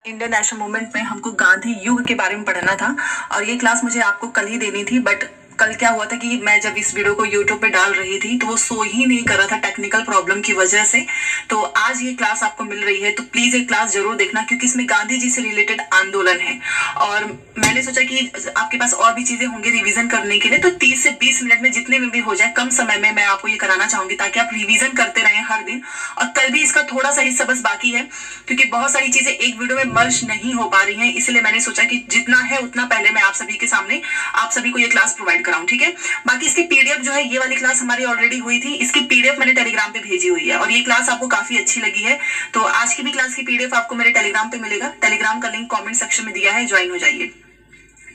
Indian national movement में हमको गांधी युग के बारे में पढ़ना था और ये क्लास मुझे आपको कल ही देनी थी। बट कल क्या हुआ था कि मैं जब इस वीडियो को यूट्यूब पे डाल रही थी तो वो शो ही नहीं कर रहा था टेक्निकल प्रॉब्लम की वजह से। तो आज ये क्लास आपको मिल रही है, तो प्लीज ये क्लास जरूर देखना क्योंकि इसमें गांधी जी से रिलेटेड आंदोलन है। और मैंने सोचा कि आपके पास और भी चीजें होंगी रिवीजन करने के लिए, तो 30 से 20 मिनट में जितने में भी हो जाए कम समय में मैं आपको ये कराना चाहूंगी ताकि आप रिवीजन करते रहें हर दिन। और कल भी इसका थोड़ा सा हिस्सा बस बाकी है क्योंकि बहुत सारी चीजें एक वीडियो में मर्ज नहीं हो पा रही हैं, इसलिए मैंने सोचा कि जितना है उतना पहले मैं आप सभी के सामने आप सभी को ये क्लास प्रोवाइड कराऊं। ठीक है, बाकी इसकी पीडीएफ जो है, ये वाली क्लास हमारी ऑलरेडी हुई थी, इसकी पीडीएफ मैंने टेलीग्राम पे भेजी हुई है और ये क्लास आपको काफी अच्छी लगी है तो आज की भी क्लास की पीडीएफ आपको मेरे टेलीग्राम पे मिलेगा। टेलीग्राम का लिंक कमेंट सेक्शन में दिया है, ज्वाइन हो जाइए।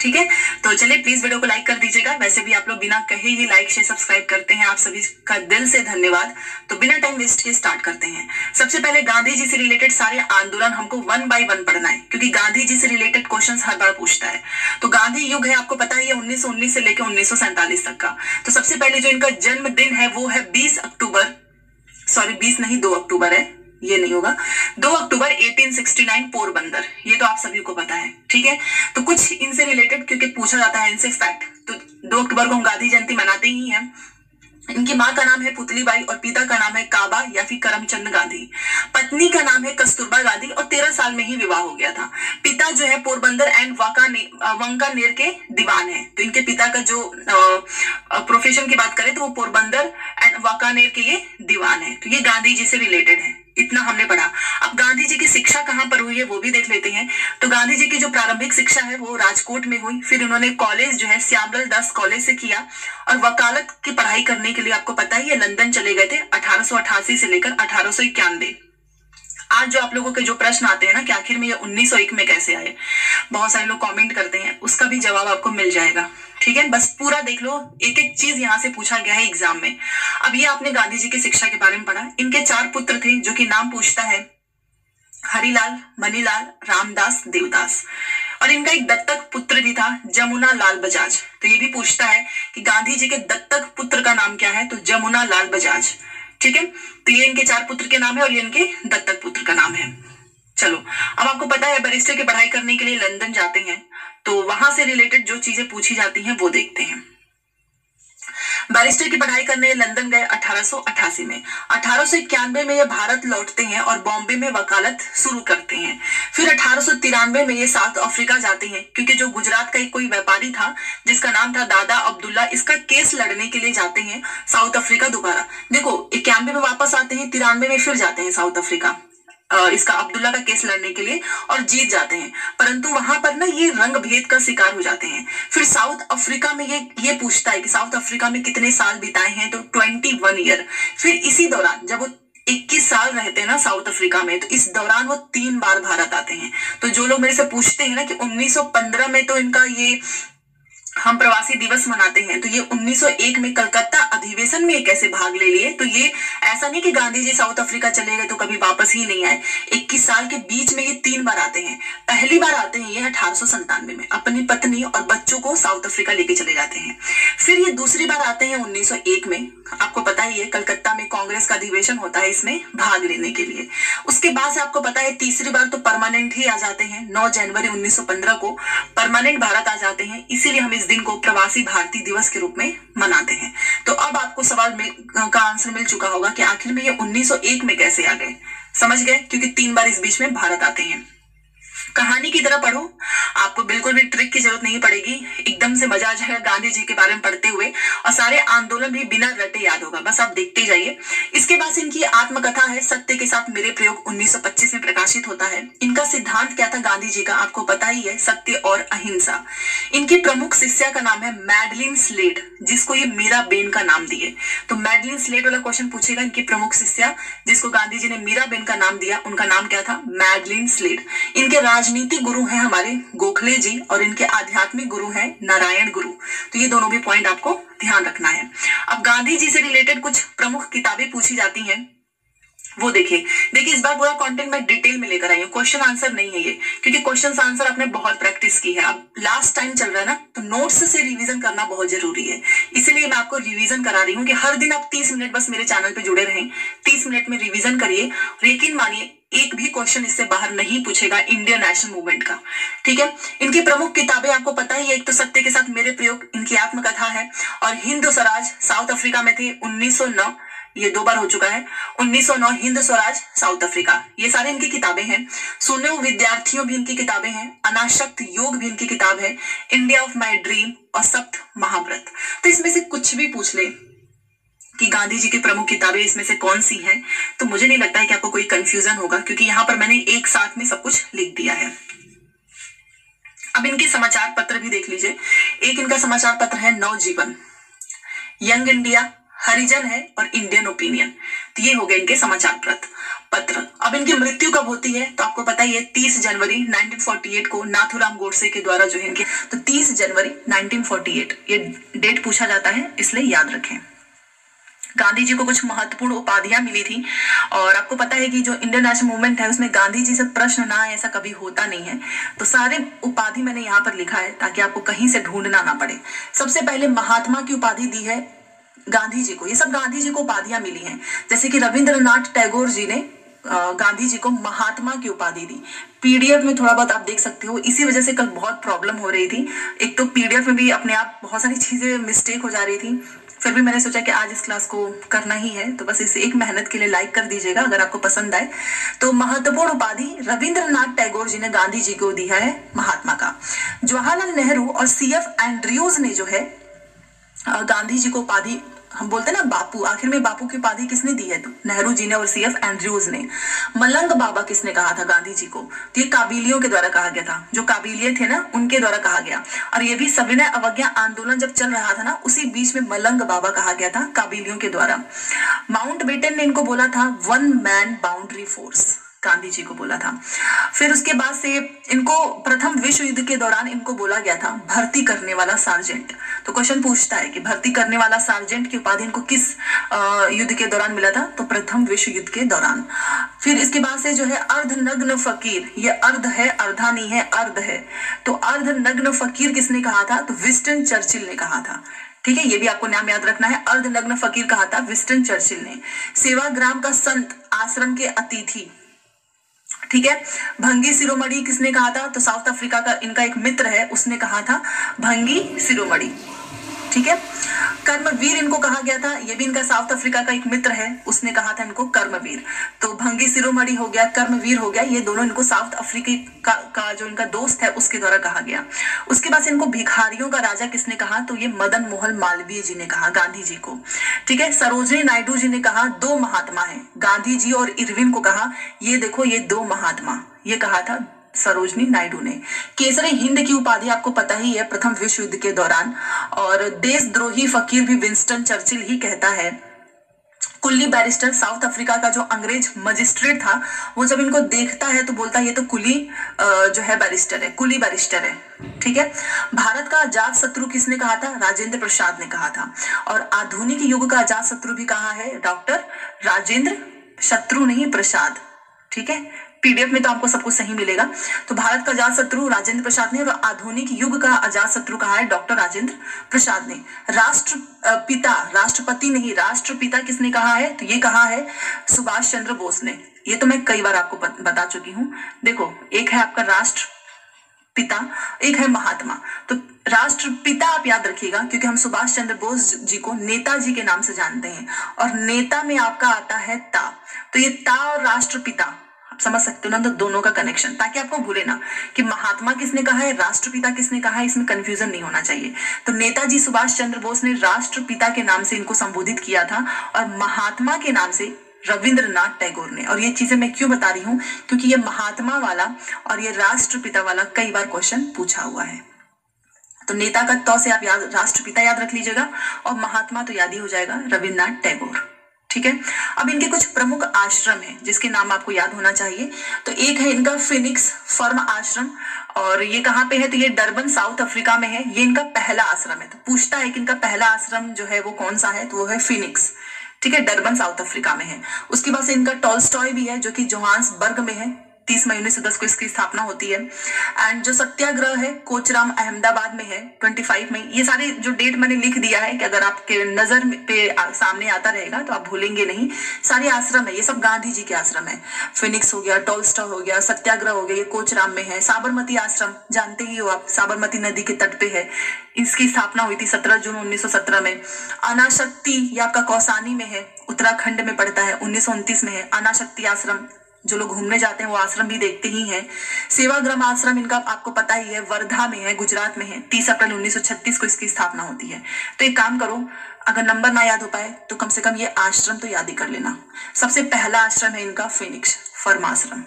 ठीक है, तो चलिए प्लीज वीडियो को लाइक कर दीजिएगा। वैसे भी आप लोग बिना कहे ही लाइक शेयर सब्सक्राइब करते हैं, आप सभी का दिल से धन्यवाद। तो बिना टाइम वेस्ट के स्टार्ट करते हैं। सबसे पहले गांधी जी से रिलेटेड सारे आंदोलन हमको 1 बाय 1 पढ़ना है क्योंकि गांधी जी से रिलेटेड क्वेश्चंस हर बार पूछता है। तो गांधी युग है, आपको पता ही है 1919 से लेकर 1947 तक का। तो सबसे पहले जो इनका जन्मदिन है वो है 20 अक्टूबर, सॉरी 20 नहीं 2 अक्टूबर है, ये नहीं होगा, 2 अक्टूबर 1869 पोरबंदर। ये तो आप सभी को पता है। ठीक है, तो कुछ इनसे रिलेटेड क्योंकि पूछा जाता है इनसे फैक्ट, तो 2 अक्टूबर को हम गांधी जयंती मनाते ही हैं। इनकी माँ का नाम है पुतलीबाई और पिता का नाम है काबा या फिर करमचंद गांधी। पत्नी का नाम है कस्तूरबा गांधी और 13 साल में ही विवाह हो गया था। पिता जो है पोरबंदर एंड वांकानेर के दीवान है। तो इनके पिता का जो प्रोफेशन की बात करें तो वो पोरबंदर एंड वांकानेर के ये दीवान है। तो ये गांधी जी से रिलेटेड है, इतना हमने पढ़ा। अब गांधी जी की शिक्षा कहाँ पर हुई है वो भी देख लेते हैं। तो गांधी जी की जो प्रारंभिक शिक्षा है वो राजकोट में हुई, फिर उन्होंने कॉलेज जो है श्यामलाल दास कॉलेज से किया और वकालत की पढ़ाई करने के लिए आपको पता ही है लंदन चले गए थे 1888 से लेकर 1891। आज जो आप लोगों के जो प्रश्न आते हैं ना कि आखिर में ये 1901 में कैसे आए, बहुत सारे लोग कमेंट करते हैं, उसका भी जवाब आपको मिल जाएगा। ठीक है, बस पूरा देख लो, एक एक चीज यहाँ से पूछा गया है एग्जाम में। अब ये आपने गांधी जी की शिक्षा के बारे में पढ़ा। इनके 4 पुत्र थे जो कि नाम पूछता है हरिलाल, मनीलाल, रामदास, देवदास। और इनका एक दत्तक पुत्र भी था जमुना लाल बजाज। तो ये भी पूछता है कि गांधी जी के दत्तक पुत्र का नाम क्या है, तो जमुना लाल बजाज। ठीक है, तो ये इनके 4 पुत्र के नाम है और ये इनके दत्तक पुत्र का नाम है। चलो, अब आपको पता है बैरिस्टर की पढ़ाई करने के लिए लंदन जाते हैं, तो वहां से रिलेटेड जो चीजें पूछी जाती हैं वो देखते हैं। बैरिस्टर की पढ़ाई करने लंदन गए 1888 में। 1891 में ये भारत लौटते हैं और बॉम्बे में वकालत शुरू करते हैं। फिर 1893 में ये साउथ अफ्रीका जाते हैं क्योंकि जो गुजरात का एक कोई व्यापारी था जिसका नाम था दादा अब्दुल्ला, इसका केस लड़ने के लिए जाते हैं साउथ अफ्रीका दोबारा। देखो 91 में वापस आते हैं, 93 में फिर जाते हैं साउथ अफ्रीका इसका अब्दुल्ला का केस लड़ने के लिए और जीत जाते हैं, परंतु वहां पर ना ये रंग भेद का शिकार हो जाते हैं। फिर साउथ अफ्रीका में ये पूछता है कि साउथ अफ्रीका में कितने साल बिताए हैं, तो 21 ईयर। फिर इसी दौरान जब वो 21 साल रहते हैं ना साउथ अफ्रीका में, तो इस दौरान वो 3 बार भारत आते हैं। तो जो लोग मेरे से पूछते हैं ना कि 1915 में तो इनका ये हम प्रवासी दिवस मनाते हैं, तो ये 1901 में कलकत्ता अधिवेशन में कैसे भाग ले लिए, तो ये ऐसा नहीं कि गांधी जी साउथ अफ्रीका चले गए तो कभी वापस ही नहीं आए। 21 साल के बीच में ये 3 बार आते हैं। पहली बार आते हैं ये 1897 में, अपनी पत्नी और बच्चों को साउथ अफ्रीका लेके चले जाते हैं। फिर ये दूसरी बार आते हैं 1901 में, आपको पता ही है कलकत्ता में कांग्रेस का अधिवेशन होता है इसमें भाग लेने के लिए। उसके बाद से आपको पता है तीसरी बार तो परमानेंट ही आ जाते हैं, 9 जनवरी 1915 को परमानेंट भारत आ जाते हैं, इसीलिए हम इस दिन को प्रवासी भारतीय दिवस के रूप में मनाते हैं। तो अब आपको सवाल का आंसर मिल चुका होगा कि आखिर में ये 1901 में कैसे आ गए, समझ गए, क्योंकि 3 बार इस बीच में भारत आते हैं। कहानी की तरह पढ़ो, आपको बिल्कुल भी ट्रिक की जरूरत नहीं पड़ेगी, एकदम से मजा आ जाएगा गांधी जी के बारे में पढ़ते हुए और सारे आंदोलन भी बिना रटे याद होगा, बस आप देखते जाइए। इसके बाद इनकी आत्मकथा है सत्य के साथ मेरे प्रयोग, 1925 में प्रकाशित होता है। इनका सिद्धांत क्या था गांधी जी का, आपको पता ही है, सत्य और अहिंसा। इनकी प्रमुख शिष्या का नाम है मैडलिन स्लेड, जिसको ये मीराबेन का नाम दिए। तो मैडलिन स्लेड वाला क्वेश्चन पूछेगा, इनकी प्रमुख शिष्या जिसको गांधी जी ने मीराबेन का नाम दिया, उनका नाम क्या था, मैडलिन स्लेड। इनके राजनीतिक गुरु हैं हमारे गोखले जी और इनके आध्यात्मिक गुरु हैं नारायण गुरु। तो ये दोनों भी पॉइंट आपको ध्यान रखना है। अब गांधी जी से रिलेटेड कुछ प्रमुख किताबें पूछी जाती हैं, वो देखिए इस बार पूरा कंटेंट मैं डिटेल में लेकर आई हूँ, क्वेश्चन आंसर नहीं है ये, क्योंकि क्वेश्चन आंसर आपने बहुत प्रैक्टिस की है। अब लास्ट टाइम चल रहा है ना, तो नोट्स से रिवीजन करना बहुत जरूरी है, इसीलिए मैं आपको रिवीजन करा रही हूँ कि हर दिन आप 30 मिनट बस मेरे चैनल पे जुड़े रहें, 30 मिनट में रिवीजन करिए और यकीन मानिए एक भी क्वेश्चन इससे बाहर नहीं पूछेगा इंडियन नेशनल मूवमेंट का। ठीक है, इनकी प्रमुख किताबें आपको पता ही है, एक तो सत्य के साथ मेरे प्रयोग, इनकी आत्मकथा है, और हिंद स्वराज साउथ अफ्रीका में थे 1909, ये 2 बार हो चुका है, 1909 हिंद स्वराज साउथ अफ्रीका, ये सारे इनकी किताबें हैं। सुनो विद्यार्थियों भी इनकी किताबें हैं, अनाशक्त योग भी इनकी किताब है, इंडिया ऑफ माई ड्रीम और सप्त महाव्रत। तो इसमें से कुछ भी पूछ ले कि गांधी जी की प्रमुख किताबें इसमें से कौन सी हैं, तो मुझे नहीं लगता है कि आपको कोई कंफ्यूजन होगा, क्योंकि यहां पर मैंने एक साथ में सब कुछ लिख दिया है। अब इनके समाचार पत्र भी देख लीजिए। एक इनका समाचार पत्र है नवजीवन, यंग इंडिया, हरिजन है और इंडियन ओपिनियन। तो ये हो गए इनके समाचार पत्र। अब इनकी मृत्यु कब होती है, तो आपको पता ही है 30 जनवरी 1948 को नाथूराम गोडसे के द्वारा जो है इनके, तो 30 जनवरी 1948 ये डेट पूछा जाता है, इसलिए याद रखें। गांधी जी को कुछ महत्वपूर्ण उपाधियां मिली थी, और आपको पता है कि जो इंडियन नेशनल मूवमेंट है उसमें गांधी जी से प्रश्न ना आए ऐसा कभी होता नहीं है, तो सारे उपाधि मैंने यहाँ पर लिखा है ताकि आपको कहीं से ढूंढना ना पड़े। सबसे पहले महात्मा की उपाधि दी है गांधी जी को, ये सब गांधी जी को उपाधियां मिली हैं, जैसे कि रविंद्रनाथ टैगोर जी ने गांधी जी को महात्मा की उपाधि दी। पीडीएफ में थोड़ा बहुत आप देख सकते हो, इसी वजह से कल बहुत प्रॉब्लम हो रही थी, एक तो पीडीएफ में भी अपने आप बहुत सारी चीजें मिस्टेक हो जा रही थी, फिर भी मैंने सोचा कि आज इस क्लास को करना ही है, तो बस इस एक मेहनत के लिए लाइक कर दीजिएगा अगर आपको पसंद आए। तो महत्वपूर्ण उपाधि रविंद्रनाथ टैगोर जी ने गांधी जी को दिया है महात्मा का। जवाहरलाल नेहरू और सीएफ एंड्रयूज ने जो है गांधी जी को उपाधि, हम बोलते हैं ना बापू, आखिर में बापू की उपाधि किसने दी है, तो नेहरू जी ने और सीएफ एंड्रयूज ने। मलंग बाबा किसने कहा था गांधी जी को, तो ये काबिलियों के द्वारा कहा गया था, जो काबिलिये थे ना उनके द्वारा कहा गया, और ये भी सविनय अवज्ञा आंदोलन जब चल रहा था ना उसी बीच में मलंग बाबा कहा गया था काबिलियों के द्वारा। माउंट बेटन ने इनको बोला था 1 man boundary force, Gandhi ji को बोला था। फिर उसके बाद से इनको प्रथम विश्व युद्ध के दौरान इनको बोला गया था भर्ती करने वाला सार्जेंट। तो क्वेश्चन पूछता है कि भर्ती करने वाला सार्जेंट की उपाधि इनको किस युद्ध के दौरान मिला था, तो प्रथम विश्व युद्ध के दौरान। फिर इसके बाद से जो है अर्धनग्न फकीर, ये अर्ध है अर्धा नहीं है, अर्ध है, तो अर्धनग्न फकीर किसने कहा था, तो विंस्टन चर्चिल ने कहा था। ठीक है, ये भी आपको नाम याद रखना है, अर्धनग्न फकीर कहा था विंस्टन चर्चिल ने। सेवाग्राम का संत, आश्रम के अतिथि, ठीक है। भंगी शिरोमणि किसने कहा था, तो साउथ अफ्रीका का इनका एक मित्र है उसने कहा था भंगी शिरोमणि। ठीक है, कर्मवीर इनको कहा गया था, ये भी इनका साउथ अफ्रीका का एक मित्र है उसने कहा था इनको कर्मवीर। तो भंगी शिरोमणि हो गया, कर्मवीर हो गया, ये दोनों इनको साउथ अफ्रीका का जो इनका दोस्त है उसके द्वारा कहा गया। उसके बाद इनको भिखारियों का राजा किसने कहा, तो ये मदन मोहन मालवीय जी ने कहा गांधी जी को। ठीक है, सरोजिनी नायडू जी ने कहा 2 महात्मा है, गांधी जी और इरविन को कहा ये देखो ये 2 महात्मा, ये कहा था सरोजिनी नायडू ने। केसरी हिंद की उपाधि आपको पता ही है प्रथम विश्व युद्ध के दौरान, और देशद्रोही फकीर भी विंस्टन चर्चिल ही कहता है। कुली बैरिस्टर, साउथ अफ्रीका का जो अंग्रेज मजिस्ट्रेट था, वो जब इनको देखता है तो बोलता है ये तो कुली जो है बैरिस्टर है, कुली बैरिस्टर है। ठीक है, भारत का अजात शत्रु किसने कहा था, राजेंद्र प्रसाद ने कहा था, और आधुनिक युग का अजात शत्रु भी कहा है डॉक्टर राजेंद्र, शत्रु नहीं प्रसाद। ठीक है, पीडीएफ में तो आपको सब कुछ सही मिलेगा। तो भारत का अजात शत्रु राजेंद्र प्रसाद ने, और आधुनिक युग का अजात शत्रु कहा है डॉक्टर राजेंद्र प्रसाद ने। राष्ट्रपिता, राष्ट्रपति नहीं, राष्ट्रपिता किसने कहा है, तो ये कहा है सुभाष चंद्र बोस ने। ये तो मैं कई बार आपको बता चुकी हूँ। देखो, एक है आपका राष्ट्रपिता, एक है महात्मा। तो राष्ट्रपिता आप याद रखिएगा क्योंकि हम सुभाष चंद्र बोस जी को नेताजी के नाम से जानते हैं, और नेता में आपका आता है ता, तो ये ता और राष्ट्रपिता समझ सकते हो ना, तो दोनों का कनेक्शन, ताकि आपको भूले ना कि महात्मा किसने कहा है, राष्ट्रपिता किसने कहा है, इसमें कंफ्यूजन नहीं होना चाहिए। तो नेताजी सुभाष चंद्र बोस ने राष्ट्रपिता के नाम से इनको संबोधित किया था, और महात्मा के नाम से रविंद्रनाथ टैगोर ने। और ये चीजें मैं क्यों बता रही हूँ, क्योंकि ये महात्मा वाला और ये राष्ट्रपिता वाला कई बार क्वेश्चन पूछा हुआ है। तो नेता का तो से आप याद, राष्ट्रपिता याद रख लीजिएगा, और महात्मा तो याद ही हो जाएगा रविंद्रनाथ टैगोर। ठीक है, अब इनके कुछ प्रमुख आश्रम हैं जिसके नाम आपको याद होना चाहिए। तो एक है इनका फिनिक्स फर्म आश्रम, और ये कहाँ पे है, तो ये डरबन साउथ अफ्रीका में है। ये इनका पहला आश्रम है। तो पूछता है कि इनका पहला आश्रम जो है वो कौन सा है, तो वो है फिनिक्स। ठीक है, डरबन साउथ अफ्रीका में है। उसके बाद से इनका टॉल्स्टॉय भी है जो कि जोहान्सबर्ग में है, 30 मई 1910 को इसकी स्थापना होती है। एंड जो सत्याग्रह है कोचराम अहमदाबाद में है 25 मई। ये सारे जो डेट मैंने लिख दिया है कि अगर आपके नजर पे सामने आता रहेगा तो आप भूलेंगे नहीं। सारे आश्रम है, ये सब गांधी जी के आश्रम है। फिनिक्स हो गया, टॉल्स्टॉय हो गया, सत्याग्रह हो गया, ये कोचराम में है। साबरमती आश्रम जानते ही हो आप, साबरमती नदी के तट पे है। इसकी स्थापना हुई थी 17 जून 1917 में। अनाशक्ति ये आपका कौसानी में है, उत्तराखंड में पड़ता है, 1929 में है। अनाशक्ति आश्रम, जो लोग घूमने जाते हैं वो आश्रम भी देखते ही हैं। सेवाग्राम आश्रम इनका आपको पता ही है, वर्धा में है, गुजरात में है। 30 अप्रैल 1936 को इसकी स्थापना होती है। तो एक काम करो, अगर नंबर ना याद हो पाए तो कम से कम ये आश्रम तो याद ही कर लेना। सबसे पहला आश्रम है इनका फिनिक्स फर्म आश्रम,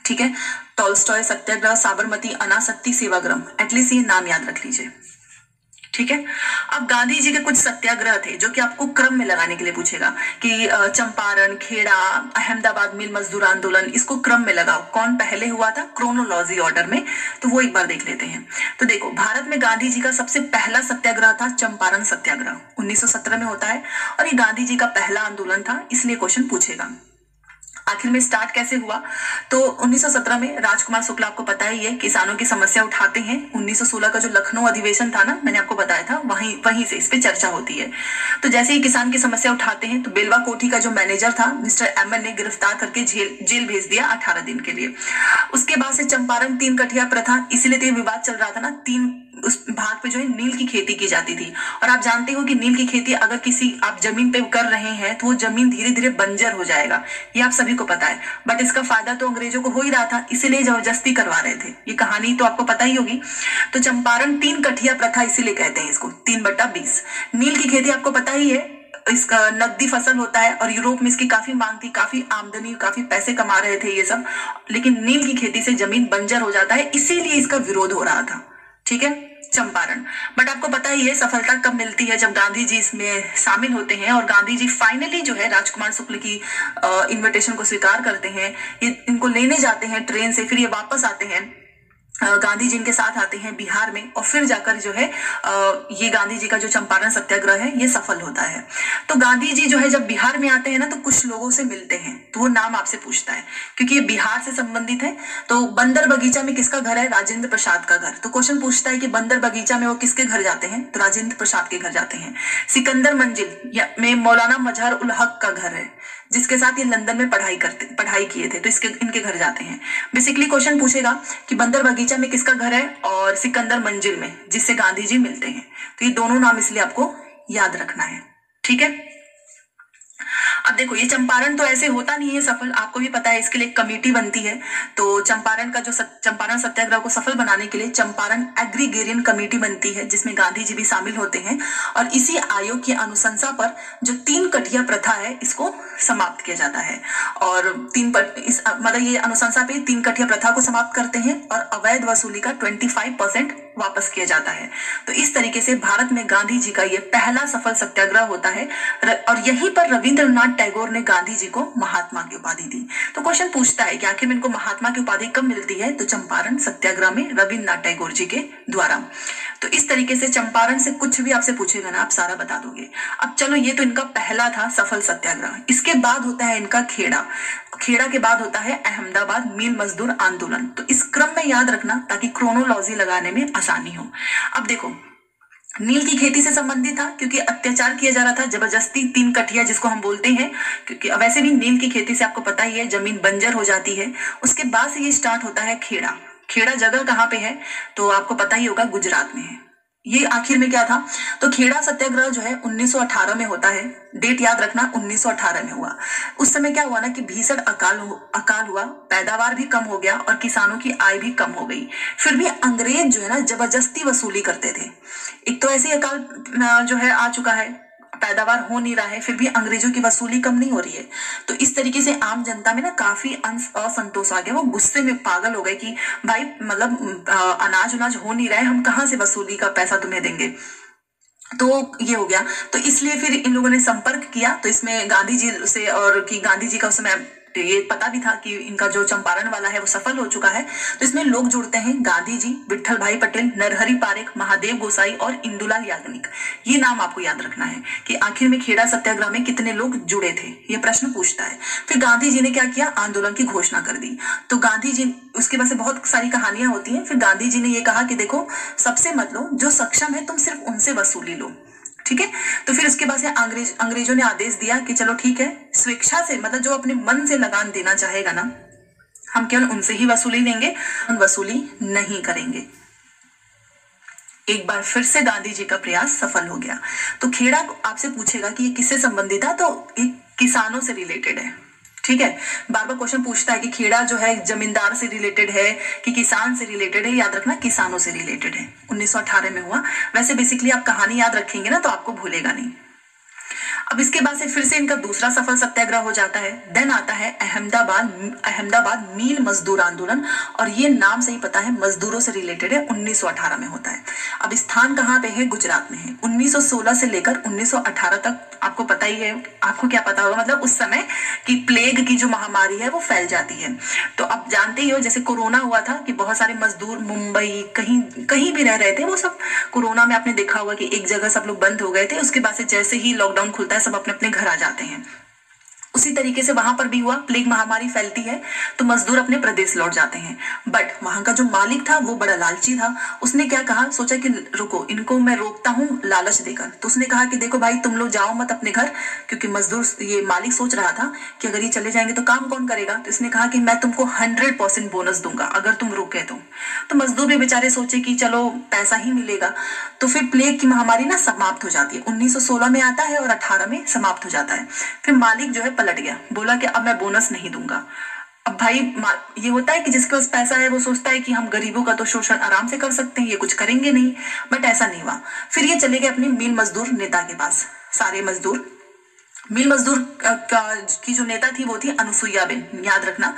ठीक है। टॉल्स्टॉय, सत्याग्रह, साबरमती, अनासक्ति, सेवाग्राम, एटलीस्ट ये नाम याद रख लीजिए, ठीक है। अब गांधी जी के कुछ सत्याग्रह थे जो कि आपको क्रम में लगाने के लिए पूछेगा कि चंपारण, खेड़ा, अहमदाबाद मिल मजदूर आंदोलन, इसको क्रम में लगाओ, कौन पहले हुआ था क्रोनोलॉजी ऑर्डर में। तो वो एक बार देख लेते हैं। तो देखो, भारत में गांधी जी का सबसे पहला सत्याग्रह था चंपारण सत्याग्रह, 1917 में होता है और ये गांधी जी का पहला आंदोलन था, इसलिए क्वेश्चन पूछेगा। आखिर में स्टार्ट कैसे हुआ? तो 1917 में राजकुमार शुक्ला, आपको पता ही है, किसानों की समस्या उठाते हैं। 1916 का जो लखनऊ अधिवेशन था ना, मैंने आपको बताया था, वहीं से इस पे चर्चा होती है। तो जैसे ही किसान की समस्या उठाते हैं तो बेलवा कोठी का जो मैनेजर था मिस्टर एमएन ने गिरफ्तार करके जेल भेज दिया 18 दिन के लिए। उसके बाद से चंपारण 3 कठिया प्रथा, इसीलिए तो विवाद चल रहा था ना, 3 उस भाग पे जो है नील की खेती की जाती थी। और आप जानते हो कि नील की खेती अगर किसी आप जमीन पे कर रहे हैं तो वो जमीन धीरे धीरे बंजर हो जाएगा, ये आप सभी को पता है। बट इसका फायदा तो अंग्रेजों को हो ही रहा था, इसीलिए जबरदस्ती करवा रहे थे। ये कहानी तो आपको पता ही होगी। तो चंपारण 3 कठिया प्रथा इसीलिए कहते हैं इसको, 3/20। नील की खेती आपको पता ही है, इसका नकदी फसल होता है और यूरोप में इसकी काफी मांग थी, काफी आमदनी, काफी पैसे कमा रहे थे ये सब। लेकिन नील की खेती से जमीन बंजर हो जाता है, इसीलिए इसका विरोध हो रहा था, ठीक है, चंपारण। बट आपको पता ही है सफलता कब मिलती है, जब गांधी जी इसमें शामिल होते हैं और गांधी जी फाइनली जो है राजकुमार शुक्ल की इनविटेशन को स्वीकार करते हैं। ये इनको लेने जाते हैं ट्रेन से, फिर ये वापस आते हैं, गांधी जी इनके साथ आते हैं बिहार में और फिर जाकर जो है ये गांधी जी का जो चंपारण सत्याग्रह है ये सफल होता है। तो गांधी जी जो है जब बिहार में आते हैं ना तो कुछ लोगों से मिलते हैं, तो वो नाम आपसे पूछता है क्योंकि ये बिहार से संबंधित है। तो बंदर बगीचा में किसका घर है? राजेंद्र प्रसाद का घर। तो क्वेश्चन पूछता है कि बंदर बगीचा में वो किसके घर जाते हैं? तो राजेंद्र प्रसाद के घर जाते हैं। सिकंदर मंजिल में मौलाना मजहर उल हक का घर है, जिसके साथ ये लंदन में पढ़ाई किए थे, तो इनके घर जाते हैं। बेसिकली क्वेश्चन पूछेगा कि बंदर बगीचा में किसका घर है और सिकंदर मंजिल में, जिससे गांधी जी मिलते हैं। तो ये दोनों नाम इसलिए आपको याद रखना है, ठीक है। अब देखो, ये चंपारण तो ऐसे होता नहीं है सफल, आपको भी पता है, इसके लिए एक कमेटी बनती है। तो चंपारण का जो चंपारण सत्याग्रह को सफल बनाने के लिए चंपारण एग्रीगेरियन कमेटी बनती है, जिसमें गांधी जी भी शामिल होते हैं। और इसी आयोग की अनुशंसा पर जो 3 कठिया प्रथा है इसको समाप्त किया जाता है। और मतलब ये अनुशंसा पे 3 कठिया प्रथा को समाप्त करते हैं और अवैध वसूली का 25% वापस किया जाता है। तो इस तरीके से भारत में गांधी जी का ये पहला सफल सत्याग्रह होता है और यहीं पर रविंद्रनाथ टैगोर ने गांधी जी को महात्मा की उपाधि दी। तो क्वेश्चन पूछता है कि आखिर में इनको महात्मा की उपाधि कब मिलती है? तो चंपारण सत्याग्रह में रविंद्रनाथ टैगोर जी के द्वारा। तो इस तरीके से चंपारण से कुछ भी आपसे पूछेगा ना, आप सारा बता दोगे। अब चलो, ये तो इनका पहला था सफल सत्याग्रह। इसके बाद होता है इनका खेड़ा के बाद होता है अहमदाबाद मिल मजदूर आंदोलन। तो इस क्रम में याद रखना ताकि क्रोनोलॉजी लगाने में आसानी हो। अब देखो, नील की खेती से संबंधित था क्योंकि अत्याचार किया जा रहा था, जबरदस्ती 3 कठिया जिसको हम बोलते हैं, क्योंकि वैसे भी नील की खेती से आपको पता ही है जमीन बंजर हो जाती है। उसके बाद से ये स्टार्ट होता है खेड़ा जगह कहाँ पे है? तो आपको पता ही होगा, गुजरात में है। ये आखिर में क्या था? तो खेड़ा सत्याग्रह जो है 1918 में होता है। डेट याद रखना, 1918 में हुआ। उस समय क्या हुआ ना कि भीषण अकाल हुआ, पैदावार भी कम हो गया और किसानों की आय भी कम हो गई। फिर भी अंग्रेज जो है ना जबरदस्ती वसूली करते थे। एक तो ऐसे अकाल जो है आ चुका है, पैदावार हो नहीं रहा है, फिर भी अंग्रेजों की वसूली कम नहीं हो रही है। तो इस तरीके से आम जनता में ना काफी असंतोष आ गया। वो गुस्से में पागल हो गए कि भाई मतलब अनाज हो नहीं रहा है, हम कहाँ से वसूली का पैसा तुम्हें देंगे। तो ये हो गया। तो इसलिए फिर इन लोगों ने संपर्क किया। तो इसमें गांधी जी से, और कि गांधी जी का उस समय ये पता भी था कि इनका जो चंपारण वाला है वो सफल हो चुका है। तो इसमें लोग जुड़ते हैं गांधी जी, विट्ठल भाई पटेल, नरहरि पारेख, महादेव गोसाई और इंदुलाल याग्निक। ये नाम आपको याद रखना है कि आखिर में खेड़ा सत्याग्रह में कितने लोग जुड़े थे, ये प्रश्न पूछता है। फिर गांधी जी ने क्या किया, आंदोलन की घोषणा कर दी। तो गांधी जी, उसके बाद से बहुत सारी कहानियां होती हैं। फिर गांधी जी ने ये कहा कि देखो सबसे मत लो, जो सक्षम है तुम सिर्फ उनसे वसूली लो, ठीक है। तो फिर उसके बाद से अंग्रेजों ने आदेश दिया कि चलो ठीक है, स्वेच्छा से, मतलब जो अपने मन से लगान देना चाहेगा ना, हम केवल उनसे ही वसूली लेंगे, हम वसूली नहीं करेंगे। एक बार फिर से गांधी जी का प्रयास सफल हो गया। तो खेड़ा आपसे पूछेगा कि ये किससे संबंधित है, तो ये किसानों से रिलेटेड है, ठीक है। बार बार क्वेश्चन पूछता है कि खेड़ा जो है जमींदार से रिलेटेड है कि किसान से रिलेटेड है। याद रखना किसानों से रिलेटेड है, 1918 में हुआ। वैसे बेसिकली आप कहानी याद रखेंगे ना तो आपको भूलेगा नहीं। अब इसके बाद से फिर से इनका दूसरा सफल सत्याग्रह हो जाता है। देन आता है अहमदाबाद मील मजदूर आंदोलन, और ये नाम से ही पता है मजदूरों से रिलेटेड है, 1918 में होता है। अब स्थान कहाँ पे है, गुजरात में है। 1916 से लेकर 1918 तक आपको पता ही है, आपको क्या पता होगा, मतलब उस समय की प्लेग की जो महामारी है वो फैल जाती है। तो अब जानते ही हो, जैसे कोरोना हुआ था कि बहुत सारे मजदूर मुंबई कहीं भी रह रहे थे, वो सब कोरोना में आपने देखा होगा कि एक जगह सब लोग बंद हो गए थे। उसके बाद से जैसे ही लॉकडाउन खुलता है सब अपने अपने घर आ जाते हैं। उसी तरीके से वहां पर भी हुआ, प्लेग महामारी फैलती है तो मजदूर अपने प्रदेश लौट जाते हैं। बट वहां का जो मालिक था वो बड़ा लालची था। उसने क्या कहा, सोचा कि रुको, इनको मैं रोकता हूँ लालच देकर। तो उसने कहा कि देखो भाई, तुम लोग जाओ मत अपने घर, क्योंकि मजदूर, ये मालिक सोच रहा था कि अगर ये चले जाएंगे तो काम कौन करेगा। तो इसने कहा कि मैं तुमको 100% बोनस दूंगा अगर तुम रुके तो मजदूर भी बेचारे सोचे कि चलो पैसा ही मिलेगा। तो फिर प्लेग की महामारी ना समाप्त हो जाती है। 1916 में आता है और 18 में समाप्त हो जाता है। फिर मालिक जो है पलट गया, बोला कि अब मैं बोनस नहीं दूंगा। अब भाई ये होता है कि जिसके पास पैसा है वो सोचता है कि हम गरीबों का तो शोषण आराम से कर सकते हैं, ये कुछ करेंगे नहीं। बट ऐसा नहीं हुआ। फिर ये चले गए अपने मिल मजदूर नेता के पास। सारे मजदूर, मिल मजदूर की जो नेता थी वो थी अनुसुईया बेन, याद रखना।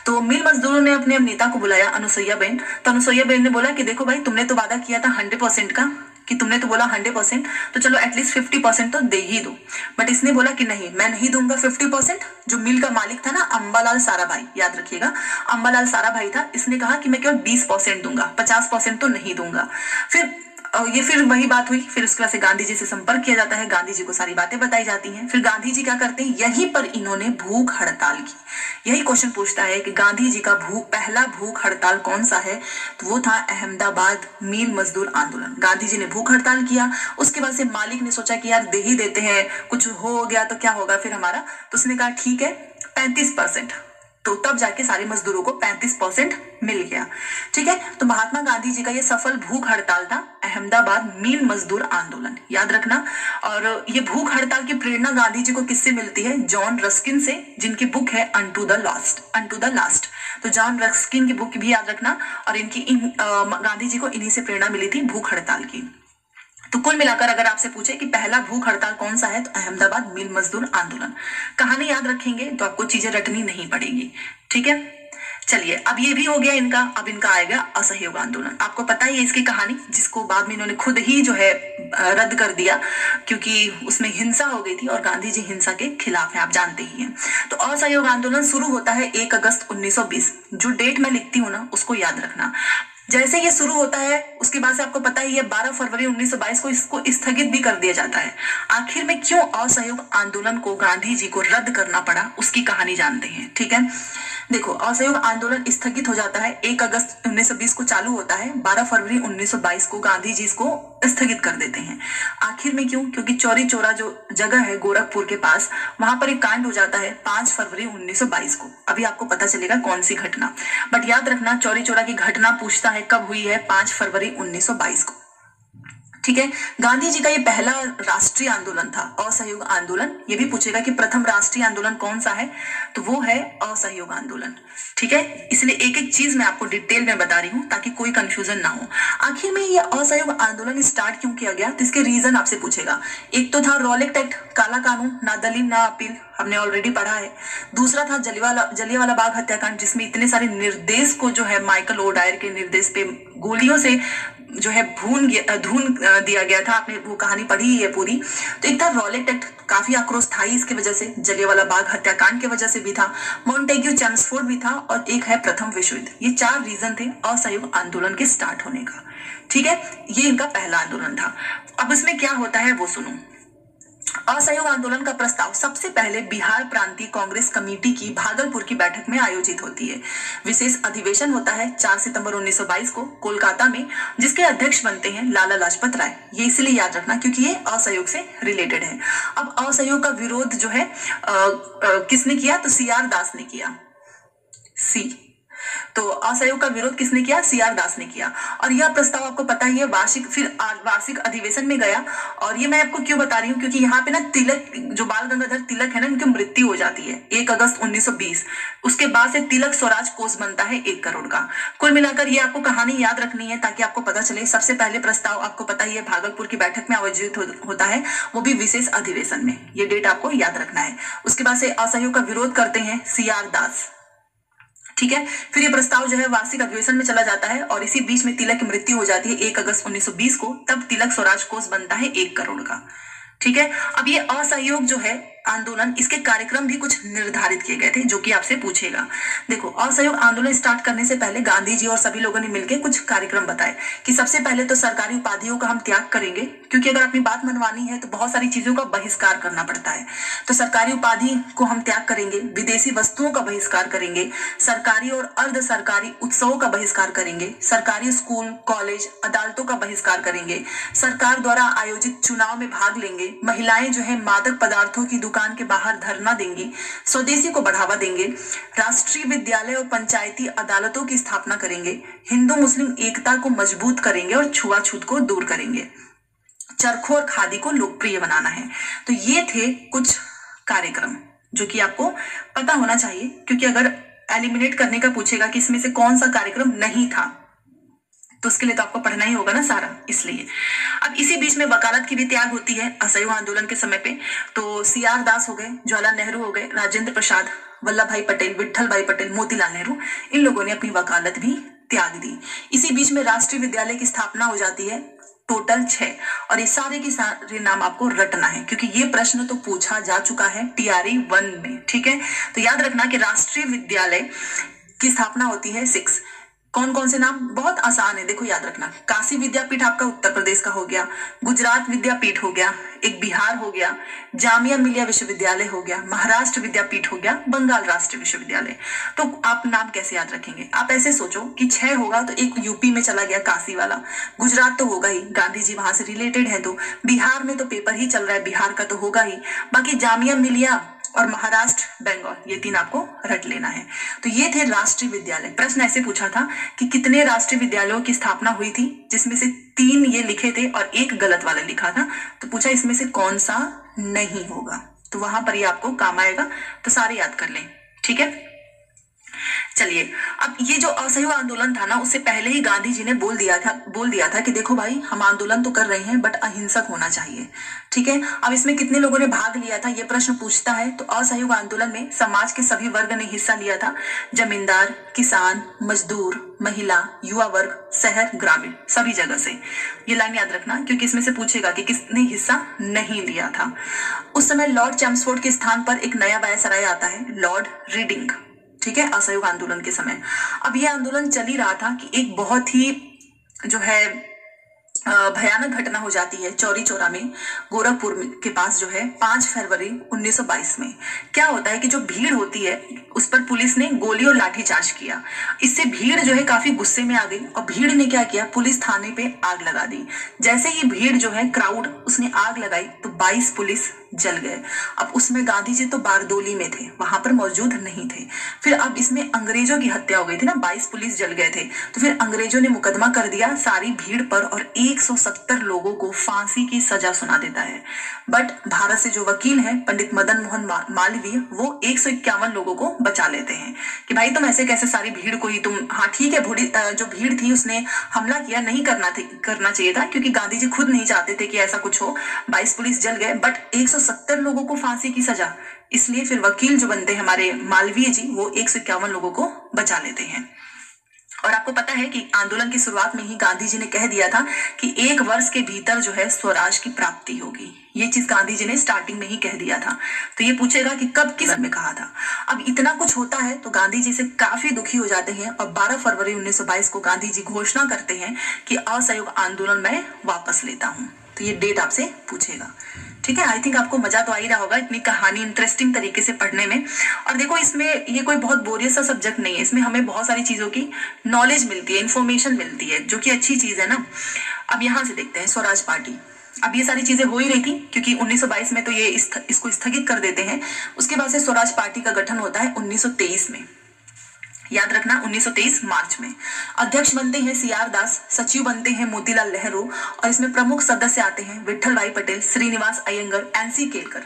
तो मिल मजदूरों ने अपने नेता को बुलाया, अनुसुईया बेन। तो अनुसुईया बेन ने बोला कि देखो भाई, तुमने तो वादा किया था 100% का, कि तुमने तो बोला 100%, तो चलो एटलीस्ट 50% तो दे ही दो। बट इसने बोला कि नहीं, मैं नहीं दूंगा 50%। जो मिल का मालिक था ना, अंबालाल साराभाई, याद रखिएगा, अंबालाल साराभाई था। इसने कहा कि मैं केवल 20% दूंगा, 50% तो नहीं दूंगा। फिर वही बात हुई। फिर उसके बाद से गांधी जी से संपर्क किया जाता है, गांधी जी को सारी बातें बताई जाती हैं। फिर गांधी जी क्या करते हैं, यहीं पर इन्होंने भूख हड़ताल की। यही क्वेश्चन पूछता है कि गांधी जी का पहला भूख हड़ताल कौन सा है, तो वो था अहमदाबाद मील मजदूर आंदोलन। गांधी जी ने भूख हड़ताल किया। उसके बाद से मालिक ने सोचा कि यार दे ही देते हैं, कुछ हो गया तो क्या होगा फिर हमारा। तो उसने कहा ठीक है 35%। तो तब जाके सारे मजदूरों को 35% मिल गया, ठीक है। तो महात्मा गांधी जी का ये सफल भूख हड़ताल था, अहमदाबाद मील मजदूर आंदोलन, याद रखना। और ये भूख हड़ताल की प्रेरणा गांधी जी को किससे मिलती है, जॉन रस्किन से, जिनकी बुक है अनटू द लास्ट। तो जॉन रस्किन की बुक भी याद रखना। और गांधी जी को इन्हीं से प्रेरणा मिली थी भूख हड़ताल की। तो कुल मिलाकर अगर आपसे पूछे कि पहला भूख हड़ताल कौन सा है, तो अहमदाबाद मिल मजदूर आंदोलन। कहानी याद रखेंगे तो आपको चीजें रटनी नहीं पड़ेगी, ठीक है। चलिए, अब ये भी हो गया इनका। अब इनका आएगा असहयोग आंदोलन। आपको पता ही है इसकी कहानी, जिसको बाद में इन्होंने खुद ही जो है रद्द कर दिया, क्योंकि उसमें हिंसा हो गई थी और गांधी जी हिंसा के खिलाफ है, आप जानते ही हैं। तो असहयोग आंदोलन शुरू होता है 1 अगस्त 1920। जो डेट मैं लिखती हूँ ना, उसको याद रखना। जैसे ये शुरू होता है उसके बाद से आपको पता ही है 12 फरवरी 1922 को इसको स्थगित भी कर दिया जाता है। आखिर में क्यों असहयोग आंदोलन को गांधी जी को रद्द करना पड़ा, उसकी कहानी जानते हैं, ठीक है। देखो, असहयोग आंदोलन स्थगित हो जाता है, 1 अगस्त 1920 को चालू होता है, 12 फरवरी 1922 को गांधी जी इसको स्थगित कर देते हैं। आखिर में क्यों, क्योंकि चौरी चौरा जो जगह है गोरखपुर के पास, वहां पर एक कांड हो जाता है 5 फरवरी 1922 को। अभी आपको पता चलेगा कौन सी घटना, बट याद रखना चौरी चौरा की घटना पूछता है कब हुई है, 5 फरवरी 1922 को, ठीक है। गांधी जी का ये पहला राष्ट्रीय आंदोलन था, असहयोग आंदोलन। ये भी पूछेगा कि प्रथम राष्ट्रीय आंदोलन कौन सा है, तो वो है असहयोग आंदोलन, ठीक है। इसलिए एक एक चीज मैं आपको डिटेल में बता रही हूँ ताकि कोई कंफ्यूजन ना हो। आखिर में ये असहयोग आंदोलन स्टार्ट क्यों किया गया, तो इसके रीजन आपसे पूछेगा। एक तो था रॉलेट एक्ट, काला कानून, ना दलील ना अपील, हमने ऑलरेडी पढ़ा है। दूसरा था जलियांवाला बाग हत्याकांड, जिसमें इतने सारे निर्देश को जो है माइकल ओडायर के निर्देश पे गोलियों से जो है धून दिया गया था। आपने वो कहानी पढ़ी है पूरी। तो एक था रॉलेट एक्ट, काफी आक्रोश था इसकी वजह से, जलियांवाला बाग हत्याकांड की वजह से भी था, मॉन्टेग्यू चेम्सफोर्ड भी था, और एक है प्रथम विश्व युद्ध। ये 4 रीजन थे असहयोग आंदोलन के स्टार्ट होने का। ठीक है, ये इनका पहला आंदोलन था। अब इसमें क्या होता है वो सुनो। असहयोग आंदोलन का प्रस्ताव सबसे पहले बिहार प्रांतीय कांग्रेस कमेटी की भागलपुर की बैठक में आयोजित होती है। विशेष अधिवेशन होता है 4 सितंबर 1922 को कोलकाता में, जिसके अध्यक्ष बनते हैं लाला लाजपत राय। ये इसलिए याद रखना क्योंकि ये असहयोग से रिलेटेड है। अब असहयोग का विरोध जो है किसने किया, तो सीआर दास ने किया। तो असहयोग का विरोध किसने किया, सीआर दास ने किया। और यह प्रस्ताव आपको पता ही है वार्षिक अधिवेशन में गया। और ये मैं आपको क्यों बता रही हूँ, क्योंकि यहाँ पे ना तिलक, जो बाल गंगाधर तिलक है ना, इनकी मृत्यु हो जाती है 1 अगस्त 1920। उसके बाद से तिलक स्वराज कोष बनता है 1 करोड़ का। कुल मिलाकर ये आपको कहानी याद रखनी है ताकि आपको पता चले। सबसे पहले प्रस्ताव आपको पता ही है भागलपुर की बैठक में आयोजित होता है, वो भी विशेष अधिवेशन में। ये डेट आपको याद रखना है। उसके बाद से असहयोग का विरोध करते हैं सीआर दास। ठीक है, फिर ये प्रस्ताव जो है वार्षिक अधिवेशन में चला जाता है, और इसी बीच में तिलक की मृत्यु हो जाती है 1 अगस्त 1920 को। तब तिलक स्वराज कोष बनता है 1 करोड़ का। ठीक है, अब ये असहयोग जो है आंदोलन, इसके कार्यक्रम भी कुछ निर्धारित किए गए थे, जो कि आपसे पूछेगा। देखो, असहयोग आंदोलन स्टार्ट करने से पहले गांधी जी और सभी लोगों ने मिलकर कुछ कार्यक्रम बताए कि सबसे पहले तो सरकारी उपाधियों का हम त्याग करेंगे, क्योंकि अगर अपनी बात मनवानी है तो बहुत सारी चीजों का बहिष्कार करना पड़ता है। तो सरकारी उपाधि को हम त्याग करेंगे, विदेशी वस्तुओं का बहिष्कार करेंगे, सरकारी और अर्ध सरकारी उत्सवों का बहिष्कार करेंगे, सरकारी स्कूल, कॉलेज, अदालतों का बहिष्कार करेंगे, सरकार द्वारा आयोजित चुनाव में भाग लेंगे, महिलाएं जो है मादक पदार्थों की दुकान के बाहर धरना देंगी, स्वदेशी को बढ़ावा देंगे, राष्ट्रीय विद्यालय और पंचायती अदालतों की स्थापना करेंगे, हिंदू मुस्लिम एकता को मजबूत करेंगे और छुआछूत को दूर करेंगे, चरखों और खादी को लोकप्रिय बनाना है। तो ये थे कुछ कार्यक्रम जो कि आपको पता होना चाहिए, क्योंकि अगर एलिमिनेट करने का पूछेगा कि इसमें से कौन सा कार्यक्रम नहीं था, तो उसके लिए तो आपको पढ़ना ही होगा ना सारा, इसलिए। अब इसी बीच में वकालत की भी त्याग होती है असहयोग आंदोलन के समय पे। तो सीआर दास हो गए, जवाहरलाल नेहरू हो गए, राजेंद्र प्रसाद, वल्लभ भाई पटेल, विट्ठल भाई पटेल, मोतीलाल नेहरू, इन लोगों ने अपनी वकालत भी त्याग दी। इसी बीच में राष्ट्रीय विद्यालय की स्थापना हो जाती है, टोटल 6। और ये सारे के सारे नाम आपको रटना है, क्योंकि ये प्रश्न तो पूछा जा चुका है TRE 1 में। ठीक है, तो याद रखना कि राष्ट्रीय विद्यालय की स्थापना होती है 6। कौन कौन से नाम, बहुत आसान है, देखो याद रखना। काशी विद्यापीठ आपका उत्तर प्रदेश का हो गया, गुजरात विद्यापीठ हो गया, एक बिहार हो गया, जामिया मिलिया विश्वविद्यालय हो गया, महाराष्ट्र विद्यापीठ हो गया, बंगाल राष्ट्रीय विश्वविद्यालय। तो आप नाम कैसे याद रखेंगे, आप ऐसे सोचो कि 6 होगा तो एक यूपी में चला गया काशी वाला, गुजरात तो होगा ही, गांधी जी वहां से रिलेटेड है, तो बिहार में तो पेपर ही चल रहा है, बिहार का तो होगा ही, बाकी जामिया मिलिया और महाराष्ट्र, बंगाल, ये 3 आपको रट लेना है। तो ये थे राष्ट्रीय विद्यालय। प्रश्न ऐसे पूछा था कि कितने राष्ट्रीय विद्यालयों की स्थापना हुई थी, जिसमें से 3 ये लिखे थे और 1 गलत वाला लिखा था। तो पूछा इसमें से कौन सा नहीं होगा, तो वहां पर ये आपको काम आएगा, तो सारे याद कर लें। ठीक है, चलिए, अब ये जो असहयोग आंदोलन था ना, उससे पहले ही गांधी जी ने बोल दिया था कि देखो भाई, हम आंदोलन तो कर रहे हैं बट अहिंसक होना चाहिए। ठीक है, अब इसमें कितने लोगों ने भाग लिया था, ये प्रश्न पूछता है। तो असहयोग आंदोलन में समाज के सभी वर्ग ने हिस्सा लिया था, जमींदार, किसान, मजदूर, महिला, युवा वर्ग, शहर, ग्रामीण, सभी जगह से। ये लाइन याद रखना, क्योंकि इसमें से पूछेगा कि किसने हिस्सा नहीं लिया था। उस समय लॉर्ड चैम्सफोर्ड के स्थान पर एक नया वायसराय आता है, लॉर्ड रीडिंग। ठीक है, असहयोग आंदोलन के समय। अब यह आंदोलन चल ही रहा था कि एक बहुत ही जो है भयानक घटना हो जाती है चौरी चौरा में, गोरखपुर के पास जो है 5 फरवरी 1922 में। क्या होता है कि जो भीड़ होती है उस पर पुलिस ने गोली और लाठीचार्ज किया। इससे भीड़ जो है काफी गुस्से में आ गई और भीड़ ने क्या किया, पुलिस थाने पे आग लगा दी। जैसे ही भीड़ जो है क्राउड उसने आग लगाई तो 22 पुलिस जल गए। अब उसमें गांधी जी तो बारदोली में थे, वहां पर मौजूद नहीं थे। फिर अब इसमें अंग्रेजों की हत्या हो गई थी ना, 22 पुलिस जल गए थे। तो फिर अंग्रेजों ने मुकदमा कर दिया सारी भीड़ पर और 170 लोगों को फांसी की सजा सुना देता है। बट भारत से जो वकील हैं पंडित मदन मोहन मालवीय, वो 151 लोगों को बचा लेते हैं कि भाई तुम ऐसे कैसे सारी भीड़ को ही तुम, हाँ ठीक है, जो भीड़ थी उसने हमला किया, नहीं करना चाहिए था, क्योंकि गांधी जी खुद नहीं चाहते थे कि ऐसा कुछ हो। 22 पुलिस जल गए बट 170 लोगों को फांसी की सजा, इसलिए फिर वकील जो बनते हैं हमारे मालवीय जी, वो 151 लोगों को बचा लेते हैं। और आपको पता है कि आंदोलन की शुरुआत में ही गांधी जी ने कह दिया था कि 1 वर्ष के भीतर जो है स्वराज की प्राप्ति होगी। ये चीज गांधी जी ने स्टार्टिंग में ही कह दिया था। तो ये पूछेगा कि कब, किस में कहा था। अब इतना कुछ होता है तो गांधी जी से काफी दुखी हो जाते हैं और 12 फरवरी 1922 को गांधी जी घोषणा करते हैं कि असहयोग आंदोलन मैं वापस लेता हूं। तो ये डेट आपसे पूछेगा, ठीक है। आई थिंक आपको मजा तो आ ही रहा होगा इतनी कहानी इंटरेस्टिंग तरीके से पढ़ने में। और देखो, इसमें ये कोई बहुत बोरियस सा सब्जेक्ट नहीं है, इसमें हमें बहुत सारी चीजों की नॉलेज मिलती है, इंफॉर्मेशन मिलती है, जो कि अच्छी चीज है ना। अब यहाँ से देखते हैं स्वराज पार्टी। अब ये सारी चीजें हो ही रही थी क्योंकि 1922 में तो ये इसको स्थगित कर देते हैं। उसके बाद से स्वराज पार्टी का गठन होता है 1923 में, याद रखना 1923 मार्च में। अध्यक्ष बनते हैं सीआर दास, सचिव बनते हैं मोतीलाल नेहरू और इसमें प्रमुख सदस्य आते हैं विठल भाई पटेल, श्रीनिवास अयंगर, एनसी केलकर।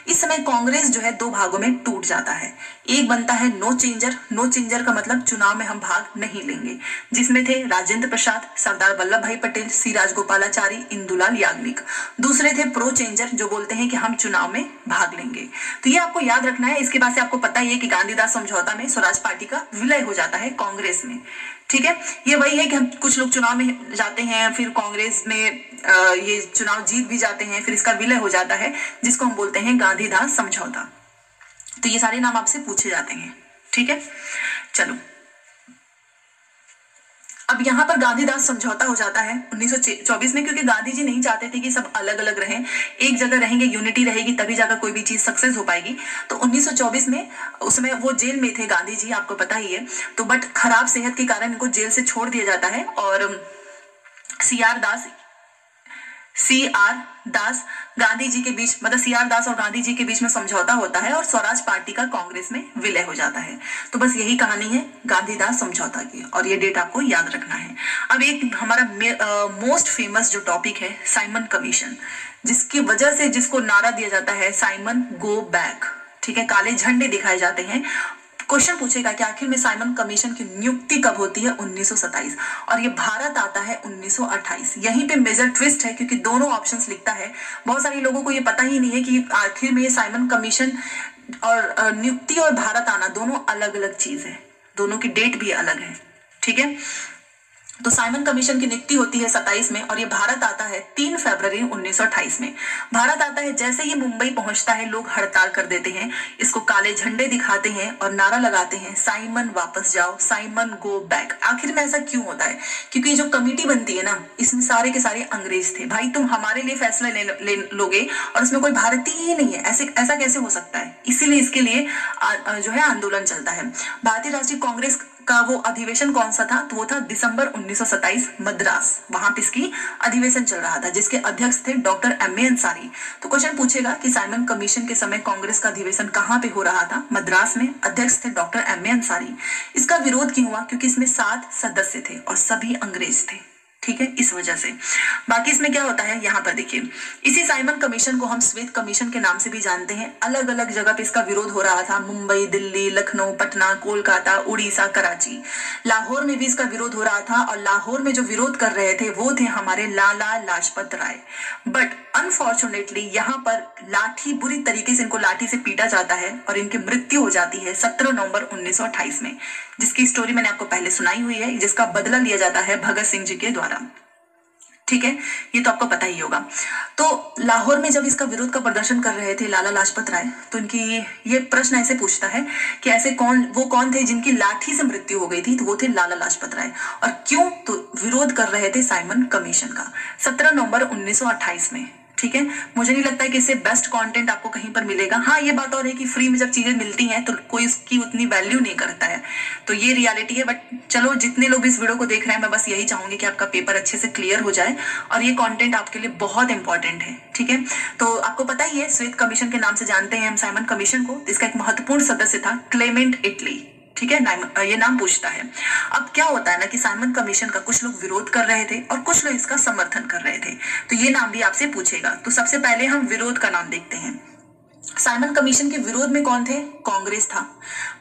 इस समय कांग्रेस जो है 2 भागों में टूट जाता है। एक बनता है नो चेंजर। नो चेंजर का मतलब चुनाव में हम भाग नहीं लेंगे, जिसमें थे राजेंद्र प्रसाद, सरदार वल्लभ भाई पटेल, सी राजगोपालाचारी, इंदुलाल याग्निक। दूसरे थे प्रो चेंजर, जो बोलते हैं कि हम चुनाव में भाग लेंगे। तो ये आपको याद रखना है। इसके बाद से आपको पता ही है कि गांधीदास समझौता में स्वराज पार्टी का विलय हो जाता है कांग्रेस में, ठीक है। ये वही है कि हम कुछ लोग चुनाव में जाते हैं, फिर कांग्रेस में ये चुनाव जीत भी जाते हैं, फिर इसका विलय हो जाता है, जिसको हम बोलते हैं गांधीदास समझौता। तो ये सारे नाम आपसे पूछे जाते हैं, ठीक है। चलो, अब यहाँ पर गांधीदास समझौता हो जाता है 1924 में, क्योंकि गांधी जी नहीं चाहते थे कि सब अलग अलग रहें, एक जगह रहेंगे, यूनिटी रहेगी, तभी जाकर कोई भी चीज सक्सेस हो पाएगी। तो 1924 में, उसमें वो जेल में थे गांधी जी, आपको पता ही है। तो बट खराब सेहत के कारण इनको जेल से छोड़ दिया जाता है और सीआर दास गांधी जी के बीच, मतलब सीआर दास और गांधी जी के बीच में समझौता होता है और स्वराज पार्टी का कांग्रेस में विलय हो जाता है। तो बस यही कहानी है गांधीदास समझौता की और ये डेट आपको याद रखना है। अब एक हमारा मोस्ट फेमस जो टॉपिक है साइमन कमीशन, जिसकी वजह से जिसको नारा दिया जाता है साइमन गो बैक, ठीक है, काले झंडे दिखाए जाते हैं। क्वेश्चन पूछेगा कि आखिर में साइमन कमीशन की नियुक्ति कब होती है? 1927, और ये भारत आता है 1928। यहीं पे मेजर ट्विस्ट है क्योंकि दोनों ऑप्शंस लिखता है। बहुत सारे लोगों को ये पता ही नहीं है कि आखिर में ये साइमन कमीशन और नियुक्ति और भारत आना दोनों अलग अलग चीज है, दोनों की डेट भी अलग है, ठीक है। तो साइमन कमीशन की नियुक्ति होती है 27 में और ये भारत आता है 3 फरवरी 1928 में। भारत आता है, जैसे ही मुंबई पहुंचता है लोग हड़ताल कर देते हैं, इसको काले झंडे दिखाते हैं और नारा लगाते हैं साइमन वापस जाओ, साइमन गो बैक। आखिर में ऐसा क्यों होता है? क्योंकि जो कमेटी बनती है ना, इसमें सारे के सारे अंग्रेज थे। भाई तुम हमारे लिए फैसला ले लोगे और इसमें कोई भारतीय ही नहीं है, ऐसा कैसे हो सकता है? इसीलिए इसके लिए जो है आंदोलन चलता है। भारतीय राष्ट्रीय कांग्रेस का वो अधिवेशन कौन सा था? तो वो था दिसंबर 1927 मद्रास, वहां पे इसकी अधिवेशन चल रहा था, जिसके अध्यक्ष थे डॉक्टर एम.ए. अंसारी। तो क्वेश्चन पूछेगा कि साइमन कमीशन के समय कांग्रेस का अधिवेशन कहाँ पे हो रहा था? मद्रास में। अध्यक्ष थे डॉक्टर एम.ए. अंसारी। इसका विरोध क्यों हुआ? क्योंकि इसमें 7 सदस्य थे और सभी अंग्रेज थे, ठीक है, इस वजह से। बाकी इसमें क्या होता है, यहाँ पर देखिए, इसी साइमन कमीशन को हम श्वेत कमीशन के नाम से भी जानते हैं। अलग अलग जगह पे इसका विरोध हो रहा था, मुंबई, दिल्ली, लखनऊ, पटना, कोलकाता, उड़ीसा, कराची, लाहौर में भी इसका विरोध हो रहा था। और लाहौर में जो विरोध कर रहे थे वो थे हमारे लाला लाजपत राय। बट अनफॉर्चुनेटली यहाँ पर लाठी, बुरी तरीके से इनको लाठी से पीटा जाता है और इनकी मृत्यु हो जाती है 17 नवंबर 1928 में, जिसकी स्टोरी मैंने आपको पहले सुनाई हुई है, जिसका बदला लिया जाता है भगत सिंह जी के द्वारा, ठीक है, ये तो आपको पता ही होगा। तो लाहौर में जब इसका विरोध का प्रदर्शन कर रहे थे लाला लाजपत राय, तो इनकी ये प्रश्न ऐसे पूछता है कि ऐसे कौन थे जिनकी लाठी से मृत्यु हो गई थी? तो वो थे लाला लाजपत राय। और क्यों? तो विरोध कर रहे थे साइमन कमीशन का 17 नवंबर 1928 में, ठीक है। मुझे नहीं लगता है कि इससे बेस्ट कंटेंट आपको कहीं पर मिलेगा। हाँ, ये बात और है कि फ्री में जब चीजें मिलती हैं तो कोई उसकी उतनी वैल्यू नहीं करता है, तो ये रियलिटी है। बट चलो, जितने लोग इस वीडियो को देख रहे हैं, मैं बस यही चाहूंगी कि आपका पेपर अच्छे से क्लियर हो जाए और ये कंटेंट आपके लिए बहुत इंपॉर्टेंट है, ठीक है। तो आपको पता ही है, श्वेत कमीशन के नाम से जानते हैं हम साइमन कमीशन को। इसका एक महत्वपूर्ण सदस्य था क्लेमेंट इटली, ठीक है, ये नाम पूछता है। अब क्या होता है ना कि साइमन कमीशन का कुछ लोग विरोध कर रहे थे और कुछ लोग इसका समर्थन कर रहे थे, तो ये नाम भी आपसे पूछेगा। तो सबसे पहले हम विरोध का नाम देखते हैं। साइमन कमीशन के विरोध में कौन थे? कांग्रेस था।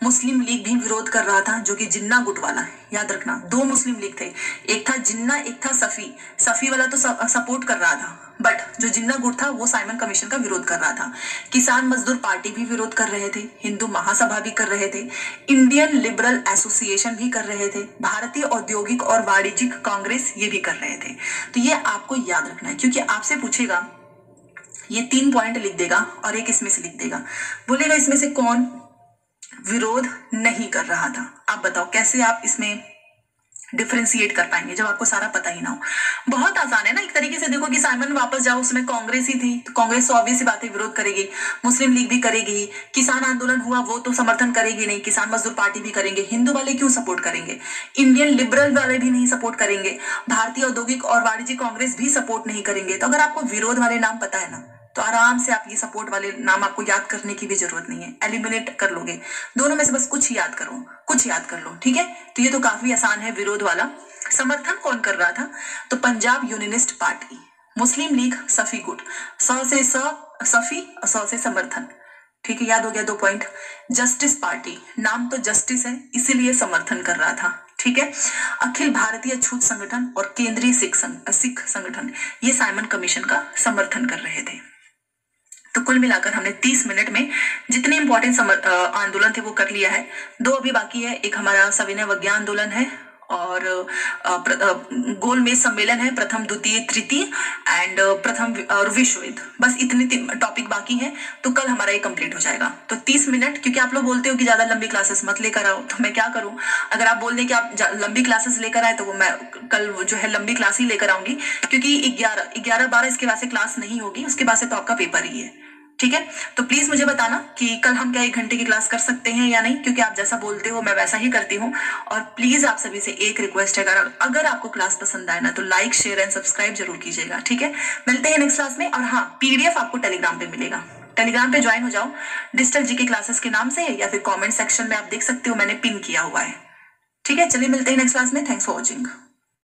मुस्लिम लीग भी विरोध कर रहा था, जो कि जिन्ना गुट वाला है, याद रखना। दो मुस्लिम लीग थे, एक था जिन्ना, एक था सफी। सफी वाला तो सपोर्ट कर रहा था, बट जो जिन्ना गुट था वो साइमन कमीशन का विरोध कर रहा था। किसान मजदूर पार्टी भी विरोध कर रहे थे, हिंदू महासभा भी कर रहे थे, इंडियन लिबरल एसोसिएशन भी कर रहे थे, भारतीय औद्योगिक और वाणिज्यिक कांग्रेस ये भी कर रहे थे। तो ये आपको याद रखना है, क्योंकि आपसे पूछेगा, ये 3 पॉइंट लिख देगा और एक इसमें से लिख देगा, बोलेगा इसमें से कौन विरोध नहीं कर रहा था। आप बताओ कैसे आप इसमें डिफरेंशिएट कर पाएंगे जब आपको सारा पता ही ना हो। बहुत आसान है ना, एक तरीके से देखो कि साइमन वापस जाओ, उसमें कांग्रेस ही थी, तो कांग्रेस तो ऑब्वियस सी बात है विरोध करेगी, मुस्लिम लीग भी करेगी, किसान आंदोलन हुआ वो तो समर्थन करेगी नहीं, किसान मजदूर पार्टी भी करेंगे, हिंदू वाले क्यों सपोर्ट करेंगे, इंडियन लिबरल वाले भी नहीं सपोर्ट करेंगे, भारतीय औद्योगिक और वाणिज्यिक कांग्रेस भी सपोर्ट नहीं करेंगे। तो अगर आपको विरोध वाले नाम पता है ना, तो आराम से आप ये सपोर्ट वाले नाम आपको याद करने की भी जरूरत नहीं है, एलिमिनेट कर लोगे। दोनों में से बस कुछ याद करो, कुछ याद कर लो, ठीक है। तो ये तो काफी आसान है, विरोध वाला। समर्थन कौन कर रहा था? तो पंजाब यूनियनिस्ट पार्टी, मुस्लिम लीग, सफी गुट, से सफी, से समर्थन, ठीक है, याद हो गया 2 पॉइंट। जस्टिस पार्टी, नाम तो जस्टिस है इसीलिए समर्थन कर रहा था, ठीक है। अखिल भारतीय छूत संगठन और केंद्रीय सिख संगठन, ये साइमन कमीशन का समर्थन कर रहे थे। तो कुल मिलाकर हमने 30 मिनट में जितने इंपॉर्टेंट आंदोलन थे वो कर लिया है। 2 अभी बाकी है, एक हमारा सविनय अवज्ञा आंदोलन है और गोलमेज सम्मेलन है, प्रथम द्वितीय तृतीय एंड प्रथम और विश्व युद्ध। बस इतने टॉपिक बाकी हैं, तो कल हमारा ये कंप्लीट हो जाएगा। तो 30 मिनट, क्योंकि आप लोग बोलते हो कि ज्यादा लंबी क्लासेस मत लेकर आओ, तो मैं क्या करूं, अगर आप बोल दें कि आप लंबी क्लासेस लेकर आए तो वो मैं कल जो है लंबी क्लास ही लेकर आऊंगी, क्योंकि 11-12 इसके बाद से क्लास नहीं होगी, उसके बाद से तो आपका पेपर ही है, ठीक है। तो प्लीज मुझे बताना कि कल हम क्या 1 घंटे की क्लास कर सकते हैं या नहीं, क्योंकि आप जैसा बोलते हो मैं वैसा ही करती हूँ। और प्लीज आप सभी से एक रिक्वेस्ट है, अगर आपको क्लास पसंद आए ना तो लाइक शेयर एंड सब्सक्राइब जरूर कीजिएगा, ठीक है। मिलते हैं नेक्स्ट क्लास में। और हाँ, पीडीएफ आपको टेलीग्राम पे मिलेगा, टेलीग्राम पे ज्वाइन हो जाओ डिजिटल जीके क्लासेस के नाम से, या फिर कॉमेंट सेक्शन में आप देख सकते हो मैंने पिन किया हुआ है, ठीक है। चलिए मिलते हैं नेक्स्ट क्लास में। Thanks for watching.